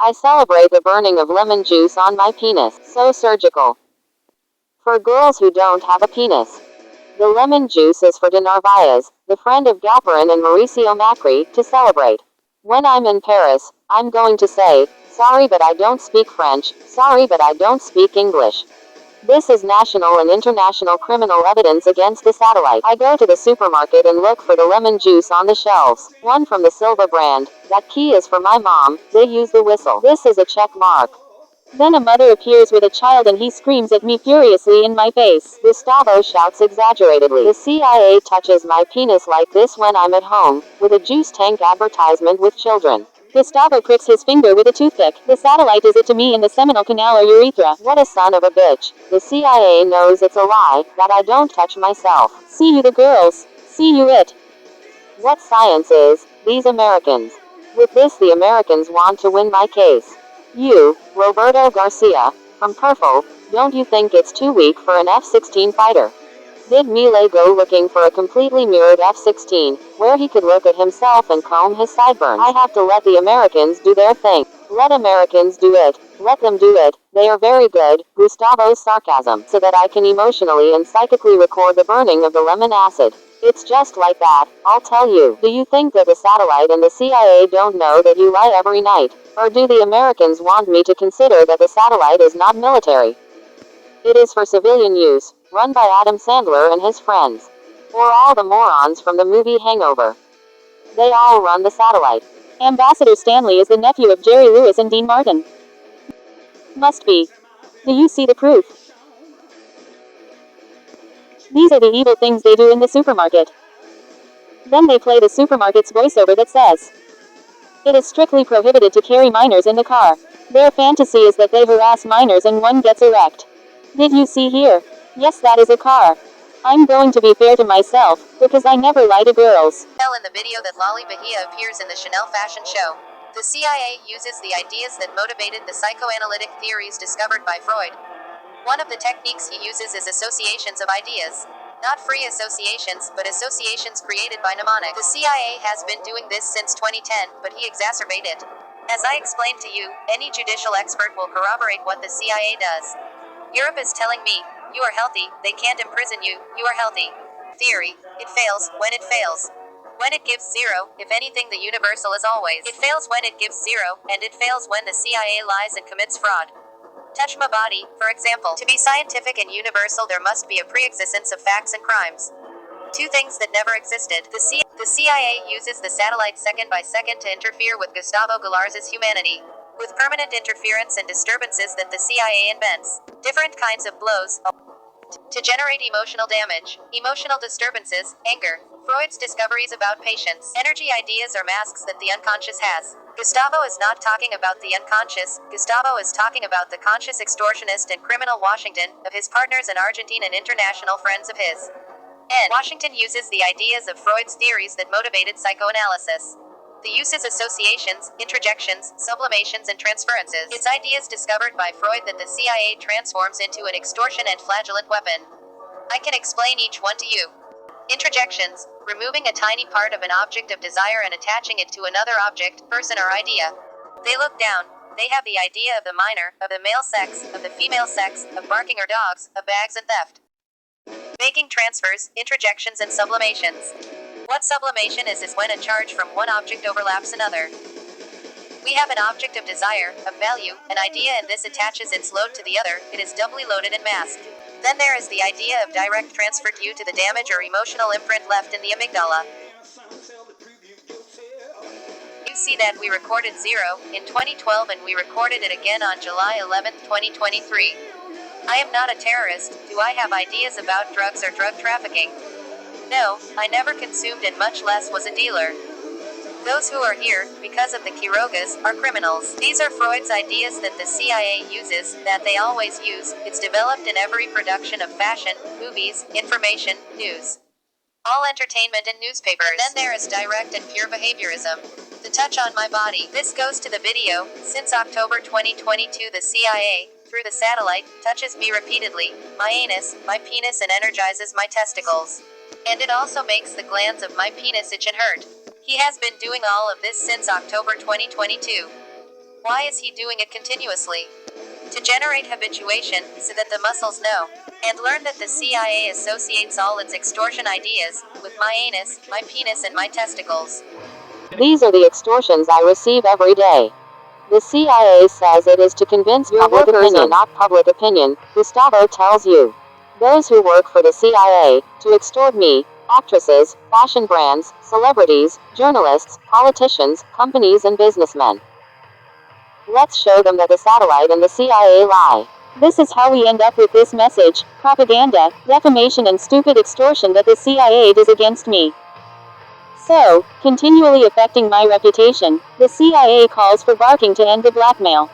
I celebrate the burning of lemon juice on my penis. So surgical. For girls who don't have a penis. The lemon juice is for De Narvaez, the friend of Galperin and Mauricio Macri, to celebrate. When I'm in Paris, I'm going to say, sorry but I don't speak French, sorry but I don't speak English. This is national and international criminal evidence against the satellite. I go to the supermarket and look for the lemon juice on the shelves. One from the Silva brand. That key is for my mom. They use the whistle. This is a check mark. Then a mother appears with a child and he screams at me furiously in my face. Gustavo shouts exaggeratedly. The CIA touches my penis like this when I'm at home, with a juice tank advertisement with children. Gustavo pricks his finger with a toothpick. The satellite is it to me in the seminal canal or urethra. What a son of a bitch. The CIA knows it's a lie, that I don't touch myself. See you the girls. See you it. What science is, these Americans. With this the Americans want to win my case. You, Roberto Garcia, from Perfil, don't you think it's too weak for an F-16 fighter? Did Milei go looking for a completely mirrored F-16, where he could look at himself and comb his sideburns? I have to let the Americans do their thing. Let Americans do it. Let them do it. They are very good, Gustavo's sarcasm, so that I can emotionally and psychically record the burning of the lemon acid. It's just like that, I'll tell you. Do you think that the satellite and the CIA don't know that you lie every night? Or do the Americans want me to consider that the satellite is not military? It is for civilian use, run by Adam Sandler and his friends. Or all the morons from the movie Hangover. They all run the satellite. Ambassador Stanley is the nephew of Jerry Lewis and Dean Martin. Must be. Do you see the proof? These are the evil things they do in the supermarket. Then they play the supermarket's voiceover that says, it is strictly prohibited to carry minors in the car. Their fantasy is that they harass minors and one gets erect. Did you see here? Yes, that is a car. I'm going to be fair to myself, because I never lie to girls. Tell in the video that Lolly Bahia appears in the Chanel fashion show. The CIA uses the ideas that motivated the psychoanalytic theories discovered by Freud. One of the techniques he uses is associations of ideas. Not free associations, but associations created by mnemonics. The CIA has been doing this since 2010, but he exacerbated it. As I explained to you, any judicial expert will corroborate what the CIA does. Europe is telling me, you are healthy, they can't imprison you, you are healthy. Theory, it fails when it fails. When it gives zero, if anything the universal is always. It fails when it gives zero, and it fails when the CIA lies and commits fraud. Touch my body, for example. To be scientific and universal there must be a pre-existence of facts and crimes. Two things that never existed. The CIA uses the satellite second by second to interfere with Gustavo Galarza's humanity. With permanent interference and disturbances that the CIA invents. Different kinds of blows. To generate emotional damage. Emotional disturbances, anger. Freud's discoveries about patience. Energy ideas are masks that the unconscious has. Gustavo is not talking about the unconscious, Gustavo is talking about the conscious extortionist and criminal Washington, of his partners in Argentina and international friends of his. And Washington uses the ideas of Freud's theories that motivated psychoanalysis. The uses associations, introjections, sublimations and transferences. It's ideas discovered by Freud that the CIA transforms into an extortion and flagellant weapon. I can explain each one to you. Introjections, removing a tiny part of an object of desire and attaching it to another object, person or idea. They look down, they have the idea of the minor, of the male sex, of the female sex, of barking or dogs, of bags and theft. Making transfers, introjections and sublimations. What sublimation is when a charge from one object overlaps another. We have an object of desire, of value, an idea and this attaches its load to the other, it is doubly loaded and masked. Then there is the idea of direct transfer due to the damage or emotional imprint left in the amygdala. You see that we recorded zero in 2012 and we recorded it again on July 11, 2023. I am not a terrorist. Do I have ideas about drugs or drug trafficking? No, I never consumed and much less was a dealer. Those who are here, because of the Quirogas, are criminals. These are Freud's ideas that the CIA uses, that they always use. It's developed in every production of fashion, movies, information, news. All entertainment and newspapers. And then there is direct and pure behaviorism. The touch on my body. This goes to the video. Since October 2022 the CIA, through the satellite, touches me repeatedly, my anus, my penis and energizes my testicles. And it also makes the glands of my penis itch and hurt. He has been doing all of this since October 2022. Why is he doing it continuously? To generate habituation, so that the muscles know and learn that the CIA associates all its extortion ideas with my anus, my penis, and my testicles. These are the extortions I receive every day. The CIA says it is to convince public opinion, not public opinion, Gustavo tells you. Those who work for the CIA, to extort me, actresses, fashion brands, celebrities, journalists, politicians, companies, and businessmen. Let's show them that the satellite and the CIA lie. This is how we end up with this message, propaganda, defamation, and stupid extortion that the CIA does against me. So, continually affecting my reputation, the CIA calls for barking to end the blackmail.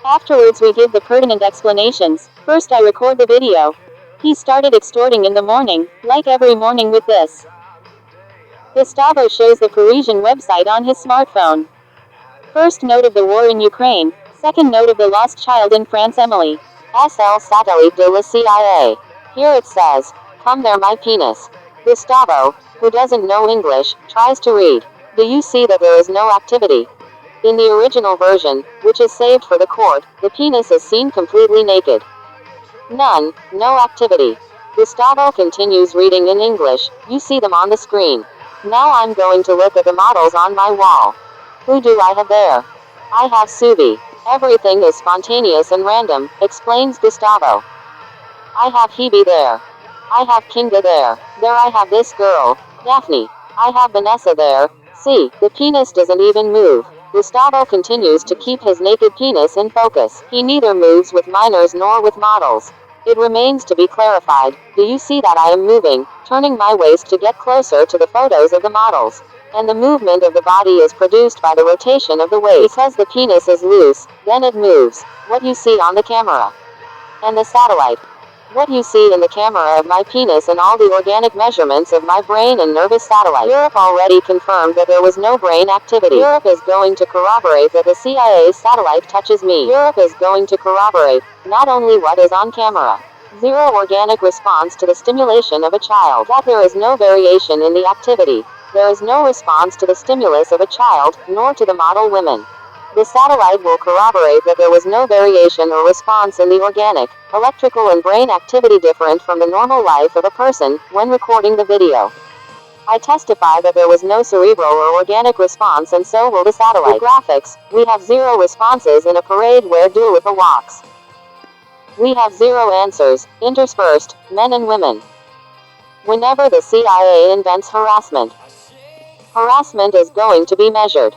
Afterwards we give the pertinent explanations. First I record the video. He started extorting in the morning, like every morning with this. Gustavo shows the Parisian website on his smartphone. First note of the war in Ukraine. Second note of the lost child in France Emily. SL Satellite de la CIA. Here it says, "Come there my penis." Gustavo, who doesn't know English, tries to read. Do you see that there is no activity? In the original version, which is saved for the court, the penis is seen completely naked. None, no activity. Gustavo continues reading in English. You see them on the screen. Now I'm going to look at the models on my wall. Who do I have there? I have Subi. Everything is spontaneous and random, explains Gustavo. I have Hebe there. I have Kinga there. There I have this girl, Daphne. I have Vanessa there. See, the penis doesn't even move. Gustavo continues to keep his naked penis in focus. He neither moves with minors nor with models. It remains to be clarified. Do you see that I am moving, turning my waist to get closer to the photos of the models? And the movement of the body is produced by the rotation of the waist. Because the penis is loose, then it moves. What you see on the camera. And the satellite. What you see in the camera of my penis and all the organic measurements of my brain and nervous satellite. Europe already confirmed that there was no brain activity. Europe is going to corroborate that the CIA satellite touches me. Europe is going to corroborate not only what is on camera. Zero organic response to the stimulation of a child. That there is no variation in the activity. There is no response to the stimulus of a child, nor to the model women. The satellite will corroborate that there was no variation or response in the organic, electrical and brain activity different from the normal life of a person, when recording the video. I testify that there was no cerebral or organic response, and so will the satellite. With graphics, we have zero responses in a parade where Dua Lipa walks. We have zero answers, interspersed, men and women. Whenever the CIA invents harassment is going to be measured.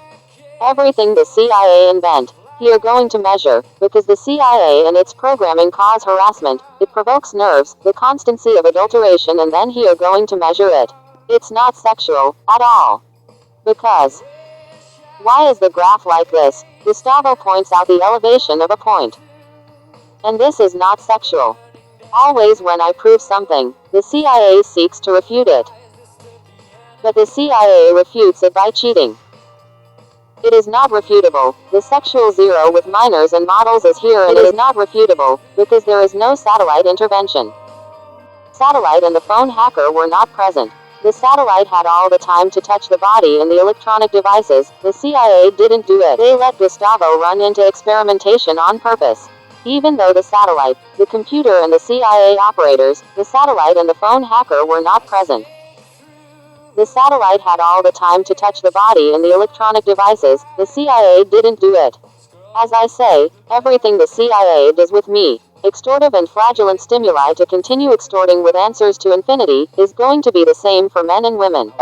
Everything the CIA invent, he are going to measure, because the CIA and its programming cause harassment, it provokes nerves, the constancy of adulteration, and then he are going to measure it. It's not sexual, at all. Because. Why is the graph like this? Gustavo points out the elevation of a point. And this is not sexual. Always when I prove something, the CIA seeks to refute it. But the CIA refutes it by cheating. It is not refutable. The sexual zero with minors and models is here, and it is not refutable, because there is no satellite intervention. Satellite and the phone hacker were not present. The satellite had all the time to touch the body and the electronic devices. The CIA didn't do it. They let Gustavo run into experimentation on purpose. Even though the satellite, the computer and the CIA operators, the satellite and the phone hacker were not present. The satellite had all the time to touch the body and the electronic devices. The CIA didn't do it. As I say, everything the CIA does with me, extortive and fraudulent stimuli to continue extorting with answers to infinity, is going to be the same for men and women.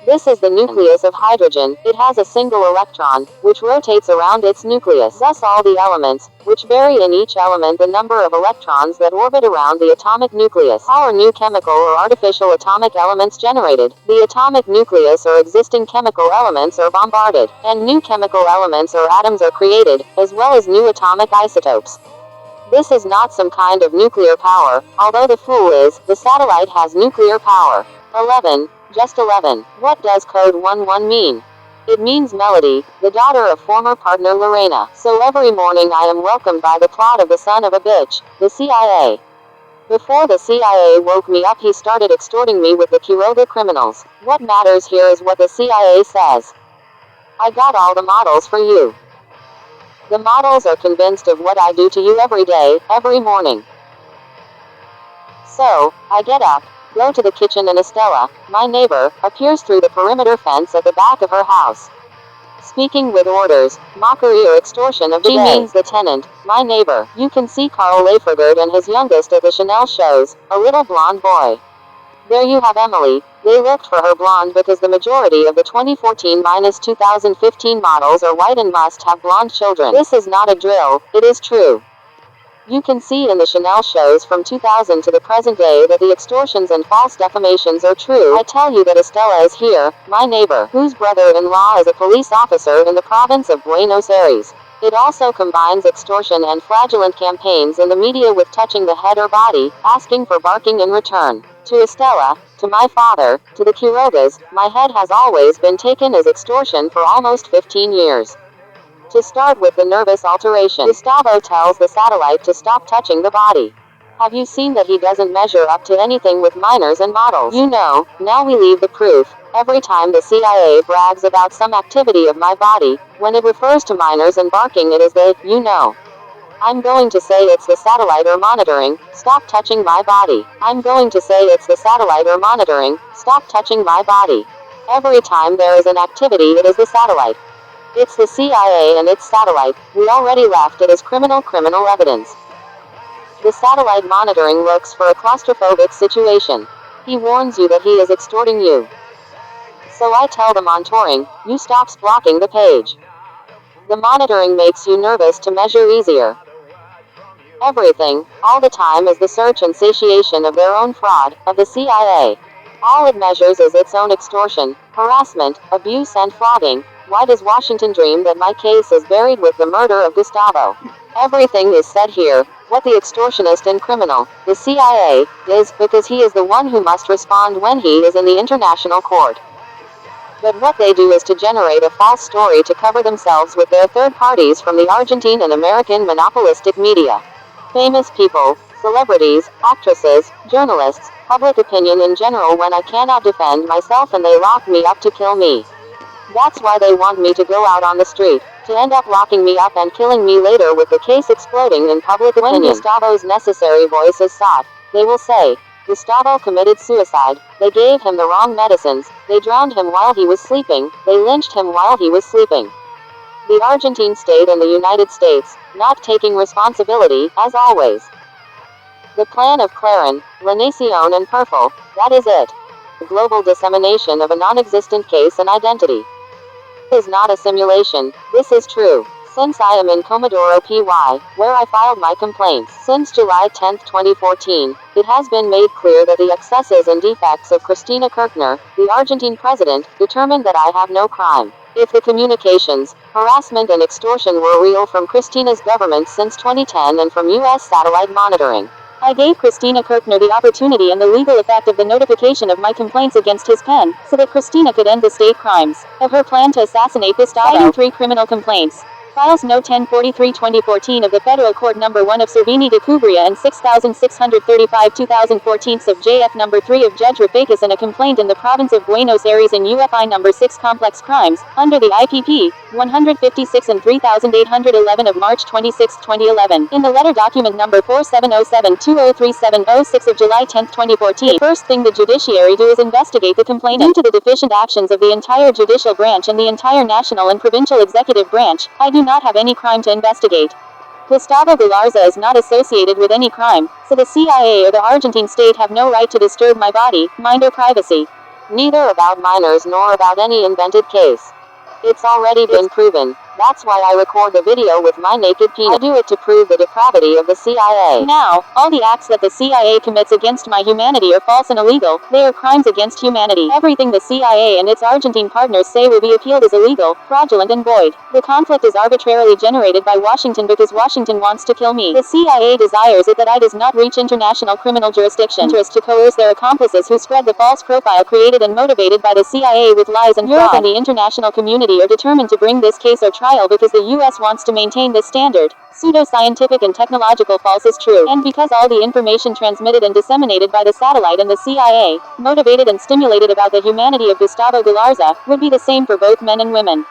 This is the nucleus of hydrogen. It has a single electron, which rotates around its nucleus. Thus all the elements, which vary in each element the number of electrons that orbit around the atomic nucleus. Our new chemical or artificial atomic elements generated. The atomic nucleus or existing chemical elements are bombarded, and new chemical elements or atoms are created, as well as new atomic isotopes. This is not some kind of nuclear power, although the fool is, the satellite has nuclear power. 11. Just 11. What does code 11 mean? It means Melody, the daughter of former partner Lorena. So every morning I am welcomed by the plot of the son of a bitch, the CIA. Before the CIA woke me up, he started extorting me with the Quiroga criminals. What matters here is what the CIA says. I got all the models for you. The models are convinced of what I do to you every day, every morning. So, I get up, go to the kitchen, and Estella, my neighbor, appears through the perimeter fence at the back of her house. Speaking with orders, mockery or extortion of the day. She means the tenant, my neighbor. You can see Carl Lafergard and his youngest at the Chanel shows, a little blonde boy. There you have Emily. They looked for her blonde because the majority of the 2014-2015 models are white and must have blonde children. This is not a drill, it is true. You can see in the Chanel shows from 2000 to the present day that the extortions and false defamations are true. I tell you that Estella is here, my neighbor, whose brother-in-law is a police officer in the province of Buenos Aires. It also combines extortion and fraudulent campaigns in the media with touching the head or body, asking for barking in return. To Estella, to my father, to the Quirogas, my head has always been taken as extortion for almost 15 years. To start with the nervous alteration, Gustavo tells the satellite to stop touching the body. Have you seen that he doesn't measure up to anything with minors and models? You know, now we leave the proof. Every time the CIA brags about some activity of my body, when it refers to minors and barking it is the, you know. I'm going to say it's the satellite or monitoring, stop touching my body. I'm going to say it's the satellite or monitoring, stop touching my body. Every time there is an activity it is the satellite. It's the CIA and its satellite. We already left it as criminal evidence. The satellite monitoring looks for a claustrophobic situation. He warns you that he is extorting you. So I tell the monitoring, you stops blocking the page. The monitoring makes you nervous to measure easier. Everything, all the time is the search and satiation of their own fraud, of the CIA. All it measures is its own extortion, harassment, abuse and flogging. Why does Washington dream that my case is buried with the murder of Gustavo? Everything is said here, what the extortionist and criminal, the CIA, is, because he is the one who must respond when he is in the international court. But what they do is to generate a false story to cover themselves with their third parties from the Argentine and American monopolistic media. Famous people, celebrities, actresses, journalists, public opinion in general when I cannot defend myself and they lock me up to kill me. That's why they want me to go out on the street, to end up locking me up and killing me later with the case exploding in public opinion. When Gustavo's necessary voice is sought, they will say, Gustavo committed suicide, they gave him the wrong medicines, they drowned him while he was sleeping, they lynched him while he was sleeping. The Argentine state and the United States, not taking responsibility, as always. The plan of Clarín, La Nación and Perfil, that is it. Global dissemination of a non-existent case and identity. This is not a simulation, this is true. Since I am in Comodoro PY, where I filed my complaints, since July 10, 2014, it has been made clear that the excesses and defects of Cristina Kirchner, the Argentine president, determined that I have no crime. If the communications, harassment and extortion were real from Cristina's government since 2010 and from U.S. satellite monitoring, I gave Cristina Kirchner the opportunity and the legal effect of the notification of my complaints against his pen, so that Cristina could end the state crimes of her plan to assassinate Gustavo. Citing 3 criminal complaints. Files No. 1043-2014 of the Federal Court No. 1 of Cervini de Cubria and 6635-2014 of JF No. 3 of Judge Rafakis and a complaint in the province of Buenos Aires in UFI No. 6 Complex Crimes, under the IPP, 156 and 3811 of March 26, 2011. In the letter document No. 4707-203706 of July 10, 2014, the first thing the judiciary do is investigate the complainant. Due to the deficient actions of the entire judicial branch and the entire national and provincial executive branch, I do not have any crime to investigate. Gustavo Galarza is not associated with any crime, so the CIA or the Argentine state have no right to disturb my body, mind or privacy. Neither about minors nor about any invented case. It's already been proven. That's why I record the video with my naked penis. I do it to prove the depravity of the CIA. Now, all the acts that the CIA commits against my humanity are false and illegal. They are crimes against humanity. Everything the CIA and its Argentine partners say will be appealed as illegal, fraudulent and void. The conflict is arbitrarily generated by Washington because Washington wants to kill me. The CIA desires it that I does not reach international criminal jurisdiction. Interest to coerce their accomplices who spread the false profile created and motivated by the CIA with lies and fraud. Europe and the international community are determined to bring this case or trial because the U.S. wants to maintain this standard. Pseudo-scientific and technological false is true, and because all the information transmitted and disseminated by the satellite and the CIA, motivated and stimulated about the humanity of Gustavo Galarza, would be the same for both men and women.